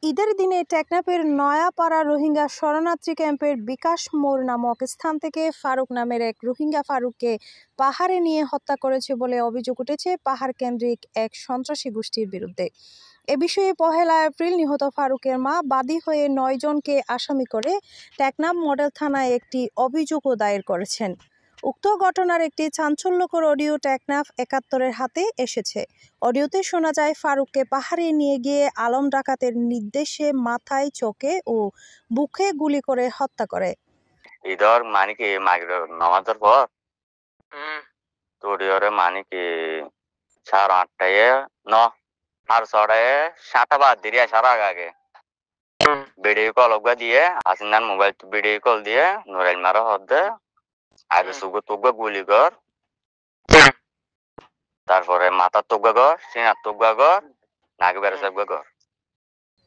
ঈদের দিনে টেকনাফের নয়াপাড়া রোহিঙ্গা শরণার্থী ক্যাম্পের বিকাশ মোড় নামক স্থান থেকে ফারুক নামের এক রোহিঙ্গা ফারুককে পাহাড়ে নিয়ে হত্যা করেছে বলে অভিযোগ উঠেছে পাহাড় কেন্দ্রিক এক সন্ত্রাসী গোষ্ঠীর বিরুদ্ধে। এ বিষয়ে 1 এপ্রিল নিহত ফারুকের মা বাদী হয়ে 9 জনকে আসামি করে টেকনাফ মডেল থানায় একটি অভিযোগও দায়ের করেছেন। উক্ত ঘটনার একটি চাঞ্চল্যকর অডিও টেকনাফ 71-এর হাতে এসেছে। অডিওতে শোনা যায় ফারুককে পাহাড়ে নিয়ে গিয়ে আলম ডাকাতের নির্দেশে মাথায়, চোখে ও বুকে গুলি করে হত্যা করে। ইদর মানে কি মাগরিব নামাজের পর তোরিয়রে মানে কি 8:30 আর 7:30 বাদ দিয়ে আসার আগে ভিডিও কল দিয়ে হাসিনার মোবাইল ভিডিও কল দিয়ে নুরাইল মারা হদ্দে আগে সুগো তুগো গুলি কর, তারপরে মাথার তুগা কর, সিনার তুগা কর, নাকে বেড়ে সাবগা কর।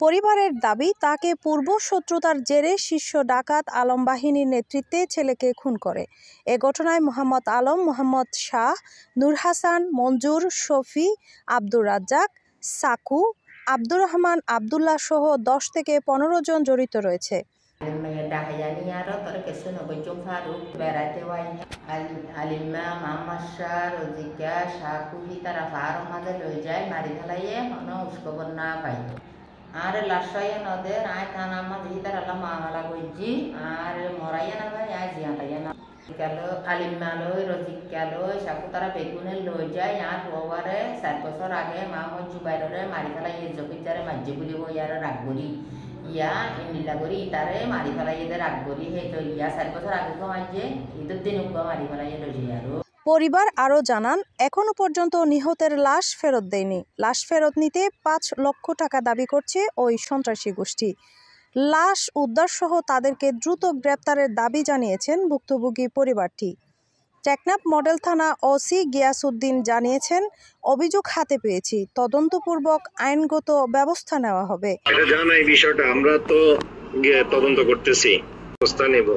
পরিবারের দাবি, তাকে পূর্ব শত্রুতার জেরে শীর্ষ ডাকাত আলম বাহিনীর নেতৃত্বে ছেলেকে খুন করে। এ ঘটনায় মোহাম্মদ আলম, মোহাম্মদ শাহ, নূর হাসান, মঞ্জুর, শফি, আব্দুর রাজ্জাক, সাকু, আব্দুর রহমান, আবদুল্লাহ সহ 10 থেকে 15 জন জড়িত রয়েছে। আর লাশাইয়া নদের আয় থানা আমাদের হিতার আল্লাহ মামলা কইজি আর মরাইয়া না ভাই আয় জিয়াতাইয়া না গেল আলিমা লই রজিক গেল সাকু তারা বেগুনে লই যায় আর ওভারে 7 বছর আগে মামুদ জুবাইরে মারি ফেলাই জকিতারে মাঝে গুলি ইয়ার রাগবলি ইয়া ইনিলা করি তারে মারি ফেলাই এদের রাগবলি হে তো ইয়া 7 বছর আগে তো মাঝে ঈদের দিন উগা মারি ফেলাই লই যায়। পরিবার আরও জানান, এখনো পর্যন্ত নিহতের লাশ ফেরত দেয়নি। লাশ ফেরত নিতে 5 লক্ষ টাকা দাবি করছে ওই সন্ত্রাসী গোষ্ঠী। লাশ উদ্ধার সহ তাদেরকে দ্রুত গ্রেপ্তারের দাবি জানিয়েছেন ভুক্তভোগী পরিবারটি। টেকনাফ মডেল থানা ওসি গিয়াসউদ্দিন জানিয়েছেন, অভিযোগ হাতে পেয়েছি, তদন্তপূর্বক আইনগত ব্যবস্থা নেওয়া হবে। এটা জানাই বিষয়টা আমরা তো তদন্ত করতেছি, ব্যবস্থা নেব।